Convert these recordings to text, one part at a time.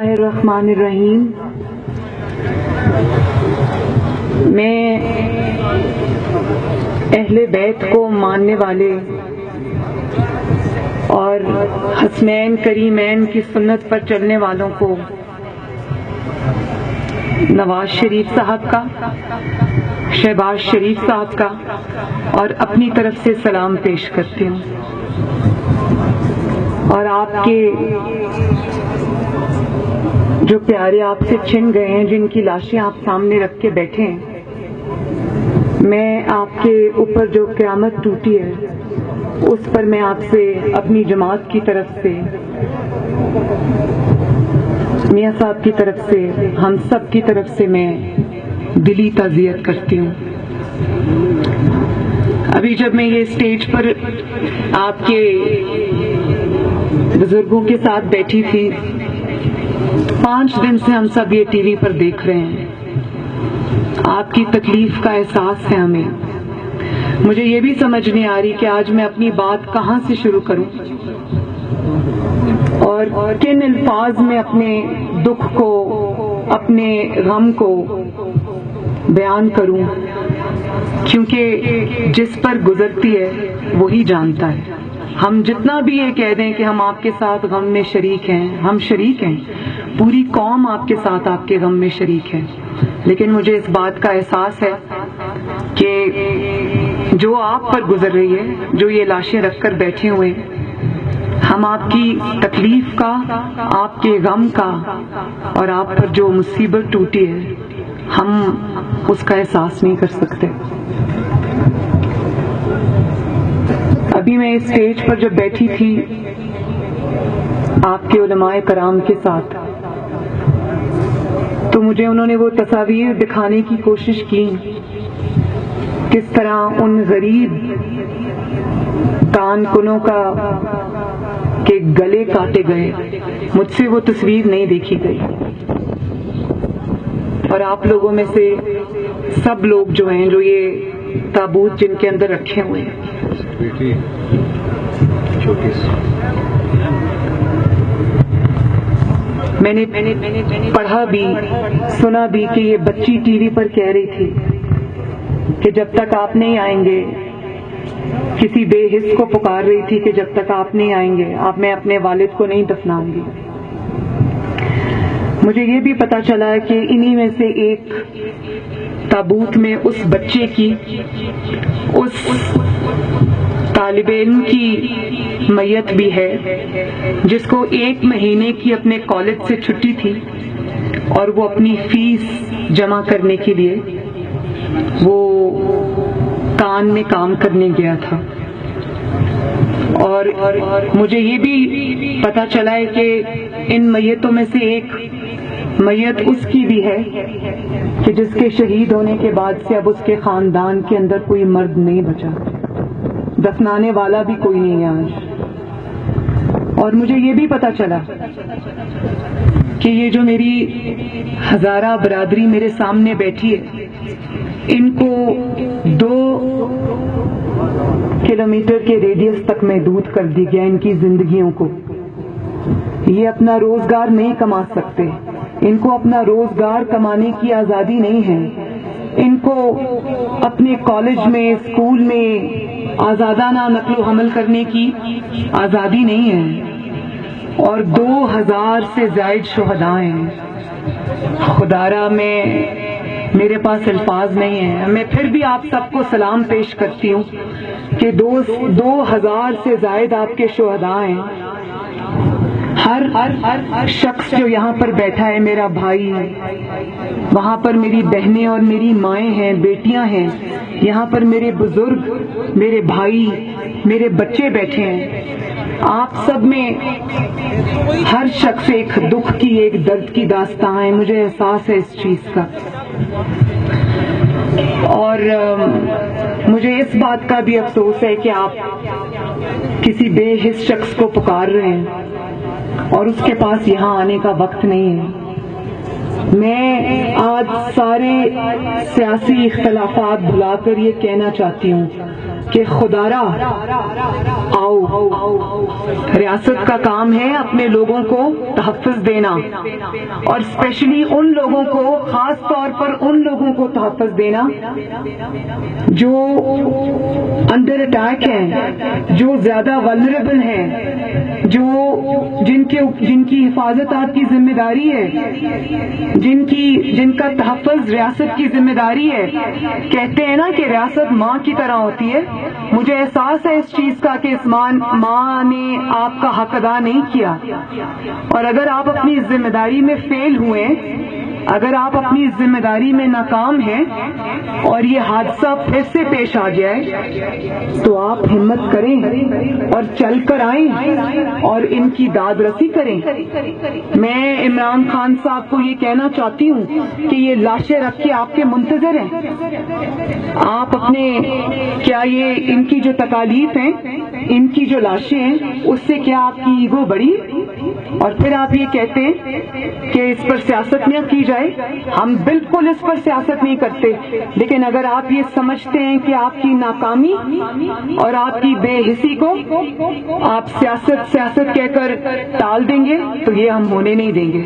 الرحمن الرحیم۔ میں اہل بیت کو ماننے والے اور حسنین کریمین کی سنت پر چلنے والوں کو نواز شریف صاحب کا، شہباز شریف صاحب کا اور اپنی طرف سے سلام پیش کرتی ہوں، اور آپ کے جو پیارے آپ سے چھن گئے ہیں، جن کی لاشیں آپ سامنے رکھ کے بیٹھے ہیں، میں آپ کے اوپر جو قیامت ٹوٹی ہے اس پر میں آپ سے اپنی جماعت کی طرف سے، میاں صاحب کی طرف سے، ہم سب کی طرف سے میں دلی تعزیت کرتی ہوں۔ ابھی جب میں یہ اسٹیج پر آپ کے بزرگوں کے ساتھ بیٹھی تھی، 5 دن سے ہم سب یہ ٹی وی پر دیکھ رہے ہیں، آپ کی تکلیف کا احساس ہے ہمیں۔ مجھے یہ بھی سمجھ نہیں آ رہی کہ آج میں اپنی بات کہاں سے شروع کروں اور کن الفاظ میں اپنے دکھ کو، اپنے غم کو بیان کروں، کیونکہ جس پر گزرتی ہے وہی جانتا ہے۔ ہم جتنا بھی یہ کہہ دیں کہ ہم آپ کے ساتھ غم میں شریک ہیں، ہم شریک ہیں، پوری قوم آپ کے ساتھ آپ کے غم میں شریک ہے، لیکن مجھے اس بات کا احساس ہے کہ جو آپ پر گزر رہی ہے، جو یہ لاشیں رکھ کر بیٹھے ہوئے ہیں، ہم آپ کی تکلیف کا، آپ کے غم کا اور آپ پر جو مصیبت ٹوٹی ہے، ہم اس کا احساس نہیں کر سکتے۔ ابھی میں اسٹیج پر جب بیٹھی تھی آپ کے علماء کرام کے ساتھ، تو مجھے انہوں نے وہ تصاویر دکھانے کی کوشش کی، کس طرح ان غریب کان کنوں کا کے گلے کاٹے گئے۔ مجھ سے وہ تصویر نہیں دیکھی گئی، اور آپ لوگوں میں سے سب لوگ جو ہیں، جو یہ تابوت جن کے اندر رکھے ہوئے ہیں، میں نے پڑھا بھی، سنا بھی کہ یہ بچی ٹی وی پر کہہ رہی تھی کہ جب تک آپ نہیں آئیں گے، کسی بے حس کو پکار رہی تھی کہ جب تک آپ نہیں آئیں گے میں اپنے والد کو نہیں دفناؤں گی۔ مجھے یہ بھی پتا چلا کہ انہی میں سے ایک تابوت میں اس بچے کی، اس طالب علم کی میت بھی ہے، جس کو 1 مہینے کی اپنے کالج سے چھٹی تھی، اور وہ اپنی فیس جمع کرنے کے لیے وہ کان میں کام کرنے گیا تھا۔ اور مجھے یہ بھی پتا چلا ہے کہ ان میتوں میں سے ایک میت اس کی بھی ہے کہ جس کے شہید ہونے کے بعد سے اب اس کے خاندان کے اندر کوئی مرد نہیں بچا، دفنانے والا بھی کوئی نہیں ہے آج۔ اور مجھے یہ بھی پتا چلا کہ یہ جو میری ہزارہ برادری میرے سامنے بیٹھی ہے، ان کو 2 کلومیٹر کے ریڈیس تک محدود کر دی گیا، ان کی زندگیوں کو۔ یہ اپنا روزگار نہیں کما سکتے، ان کو اپنا روزگار کمانے کی آزادی نہیں ہے، ان کو اپنے کالج میں، اسکول میں آزادانہ نقل و حمل کرنے کی آزادی نہیں ہے، اور 2000 سے زائد شہداء ہیں۔ خدارا میرے پاس الفاظ نہیں ہیں۔ میں پھر بھی آپ سب کو سلام پیش کرتی ہوں کہ 2000 سے زائد آپ کے شہداء ہیں۔ ہر شخص جو یہاں پر بیٹھا ہے میرا بھائی ہے، وہاں پر میری بہنیں اور میری مائیں ہیں، بیٹیاں ہیں، یہاں پر میرے بزرگ، میرے بھائی، میرے بچے بیٹھے ہیں۔ آپ سب میں ہر شخص ایک دکھ کی، ایک درد کی داستان ہے، مجھے احساس ہے اس چیز کا۔ اور مجھے اس بات کا بھی افسوس ہے کہ آپ کسی بے حس شخص کو پکار رہے ہیں اور اس کے پاس یہاں آنے کا وقت نہیں ہے۔ میں آج سارے سیاسی اختلافات بھلا کر یہ کہنا چاہتی ہوں کہ خدارا آؤ، ریاست کا کام ہے اپنے لوگوں کو تحفظ دینا، اور اسپیشلی ان لوگوں کو، خاص طور پر ان لوگوں کو تحفظ دینا جو انڈر اٹیک ہیں، جو زیادہ ولنریبل ہیں، جن کی حفاظت آپ کی ذمہ داری ہے، جن کا تحفظ ریاست کی ذمہ داری ہے۔ کہتے ہیں نا کہ ریاست ماں کی طرح ہوتی ہے۔ مجھے احساس ہے اس چیز کا کہ اس ماں نے آپ کا حق ادا نہیں کیا، اور اگر آپ اپنی ذمہ داری میں فیل ہوئے، اگر آپ اپنی ذمہ داری میں ناکام ہیں اور یہ حادثہ پھر سے پیش آ جائے تو آپ ہمت کریں اور چل کر آئیں اور ان کی داد رسی کریں۔ میں عمران خان صاحب کو یہ کہنا چاہتی ہوں کہ یہ لاشیں رکھ کے آپ کے منتظر ہیں۔ آپ اپنے کیا یہ ان کی جو تکالیف ہیں، ان کی جو لاشیں ہیں، اس سے کیا آپ کی ایگو بڑی؟ اور پھر آپ یہ کہتے ہیں کہ اس پر سیاست نہ کی جائے۔ ہم بالکل اس پر سیاست نہیں کرتے، لیکن اگر آپ یہ سمجھتے ہیں کہ آپ کی ناکامی اور آپ کی بے حسی کو آپ سیاست کہہ کر ٹال دیں گے تو یہ ہم ہونے نہیں دیں گے،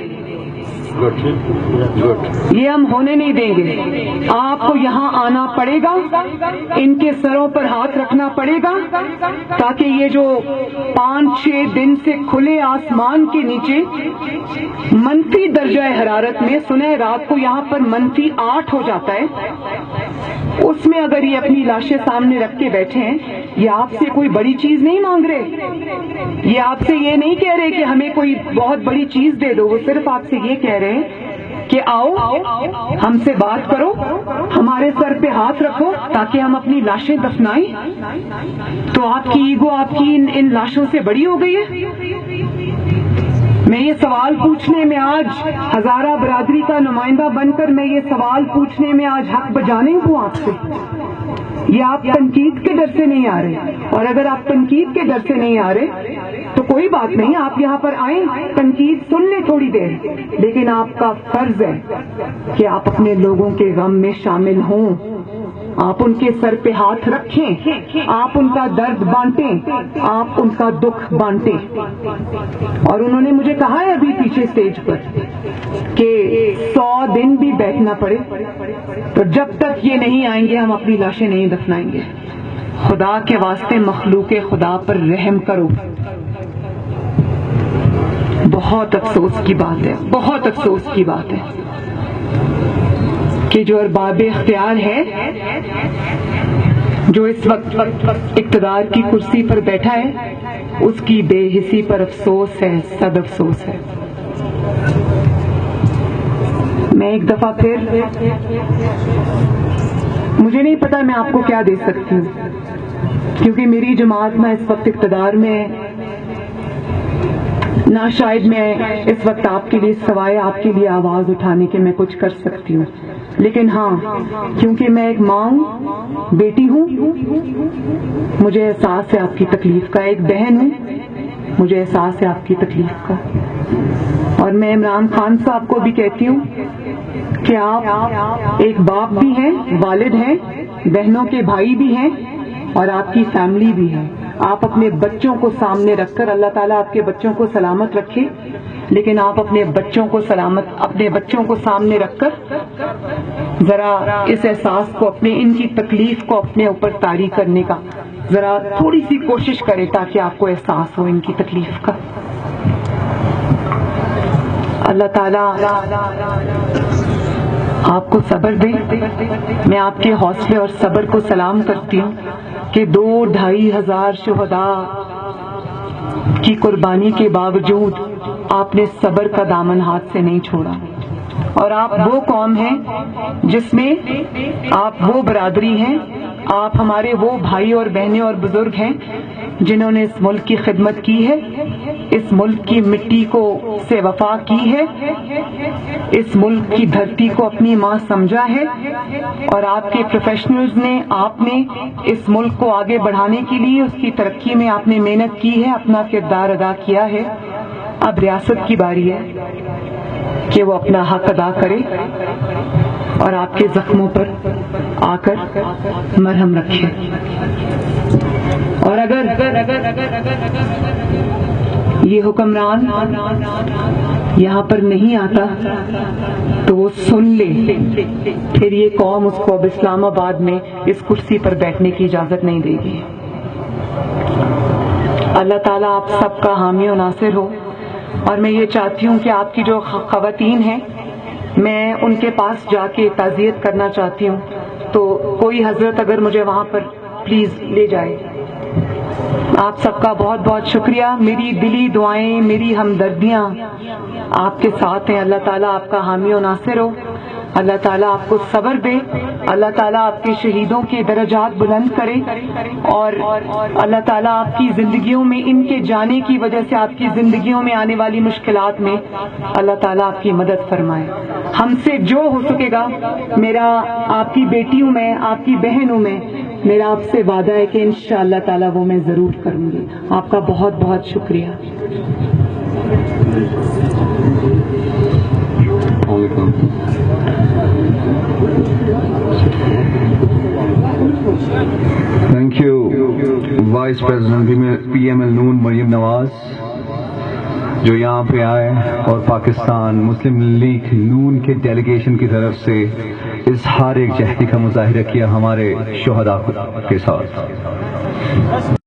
یہ ہم ہونے نہیں دیں گے۔ آپ کو یہاں آنا پڑے گا، ان کے سروں پر ہاتھ رکھنا پڑے گا، تاکہ یہ جو 5-6 دن سے کھلے آسمان کے نیچے منفی درجہ حرارت میں، سنیں رات کو یہاں پر -8 ہو جاتا ہے، اس میں اگر یہ اپنی لاشیں سامنے رکھ کے بیٹھے ہیں، یہ آپ سے کوئی بڑی چیز نہیں مانگ رہے، یہ آپ سے یہ نہیں کہہ رہے کہ ہمیں کوئی بہت بڑی چیز دے دو، وہ صرف آپ سے یہ کہہ رہے ہیں کہ آؤ ہم سے بات کرو، ہمارے سر پہ ہاتھ رکھو تاکہ ہم اپنی لاشیں دفنائیں۔ تو آپ کی ایگو آپ کی ان لاشوں سے بڑی ہو گئی ہے۔ میں یہ سوال پوچھنے میں آج ہزارہ برادری کا نمائندہ بن کر میں یہ سوال پوچھنے میں آج حق بجانے ہوں آپ سے، یہ آپ تنقید کے ڈر سے نہیں آ رہے، اور اگر آپ تنقید کے ڈر سے نہیں آ رہے تو کوئی بات نہیں، آپ یہاں پر آئیں، تنقید سن لیں تھوڑی دیر، لیکن آپ کا فرض ہے کہ آپ اپنے لوگوں کے غم میں شامل ہوں، آپ ان کے سر پہ ہاتھ رکھیں، آپ ان کا درد بانٹیں، آپ ان کا دکھ بانٹیں۔ اور انہوں نے مجھے کہا ہے ابھی پیچھے اسٹیج پر کہ 100 دن بھی بیٹھنا پڑے تو جب تک یہ نہیں آئیں گے ہم اپنی لاشیں نہیں دفنائیں گے۔ خدا کے واسطے مخلوق خدا پر رحم کرو۔ بہت افسوس کی بات ہے، بہت افسوس کی بات ہے کہ جو ارباب اختیار ہے، جو اس وقت اقتدار کی کرسی پر بیٹھا ہے، اس کی بے حسی پر افسوس ہے، صد افسوس ہے۔ میں ایک دفعہ پھر، مجھے نہیں پتا میں آپ کو کیا دے سکتی ہوں، کیونکہ میری جماعت میں اس وقت اقتدار میں نہ شاید میں اس وقت آپ کے لیے سوائے آپ کے لیے آواز اٹھانے کے میں کچھ کر سکتی ہوں، لیکن ہاں کیونکہ میں ایک ماں ہوں، بیٹی ہوں، مجھے احساس ہے آپ کی تکلیف کا، ایک بہن ہوں، مجھے احساس ہے آپ کی تکلیف کا، اور میں عمران خان صاحب کو بھی کہتی ہوں کہ آپ ایک باپ بھی ہیں، والد ہیں، بہنوں کے بھائی بھی ہیں، اور آپ کی فیملی بھی ہے۔ آپ اپنے بچوں کو سامنے رکھ کر، اللہ تعالیٰ آپ کے بچوں کو سلامت رکھے، لیکن آپ اپنے بچوں کو سامنے رکھ کر ذرا اس احساس کو، ان کی تکلیف کو اپنے اوپر طاری کرنے کا ذرا تھوڑی سی کوشش کرے، تاکہ آپ کو احساس ہو ان کی تکلیف کا۔ اللہ تعالیٰ آپ کو صبر دے۔ میں آپ کے حوصلے اور صبر کو سلام کرتی ہوں کہ 2-2.5 ہزار شہداء کی قربانی کے باوجود آپ نے صبر کا دامن ہاتھ سے نہیں چھوڑا، اور آپ وہ قوم ہیں جس میں آپ وہ برادری ہیں، آپ ہمارے وہ بھائی اور بہنیں اور بزرگ ہیں جنہوں نے اس ملک کی خدمت کی ہے، اس ملک کی مٹی کو سے وفا کی ہے، اس ملک کی دھرتی کو اپنی ماں سمجھا ہے، اور آپ کے پروفیشنلز نے، آپ نے اس ملک کو آگے بڑھانے کے لیے، اس کی ترقی میں آپ نے محنت کی ہے، اپنا کردار ادا کیا ہے۔ اب ریاست کی باری ہے کہ وہ اپنا حق ادا کرے اور آپ کے زخموں پر آ کر مرہم رکھے. اور اگر یہ حکمران یہاں پر نہیں آتا تو وہ سن لے، پھر یہ قوم اس کو اب اسلام آباد میں اس کرسی پر بیٹھنے کی اجازت نہیں دے گی. اللہ تعالیٰ آپ سب کا حامی و ناصر ہو. اور میں یہ چاہتی ہوں کہ آپ کی جو خواتین ہیں، میں ان کے پاس جا کے تعزیت کرنا چاہتی ہوں، تو کوئی حضرت اگر مجھے وہاں پر پلیز لے جائے. آپ سب کا بہت بہت شکریہ. میری دلی دعائیں، میری ہمدردیاں آپ کے ساتھ ہیں. اللہ تعالیٰ آپ کا حامی و ناصر ہو. اللہ تعالیٰ آپ کو صبر دے. اللہ تعالیٰ آپ کے شہیدوں کے درجات بلند کرے، اور اللہ تعالیٰ آپ کی زندگیوں میں، ان کے جانے کی وجہ سے آپ کی زندگیوں میں آنے والی مشکلات میں اللہ تعالیٰ آپ کی مدد فرمائے. ہم سے جو ہو سکے گا، میرا آپ کی بیٹی ہوں میں، آپ کی بہن ہوں میں، میرا آپ سے وعدہ ہے کہ انشاءاللہ تعالیٰ وہ میں ضرور کروں گی. آپ کا بہت بہت شکریہ. Thank you vice president P M L نون مریم نواز، جو یہاں پہ آئے اور پاکستان مسلم لیگ نون کے ڈیلیگیشن کی طرف سے اظہار یکجہتی کا مظاہرہ کیا ہمارے شہداء کے ساتھ.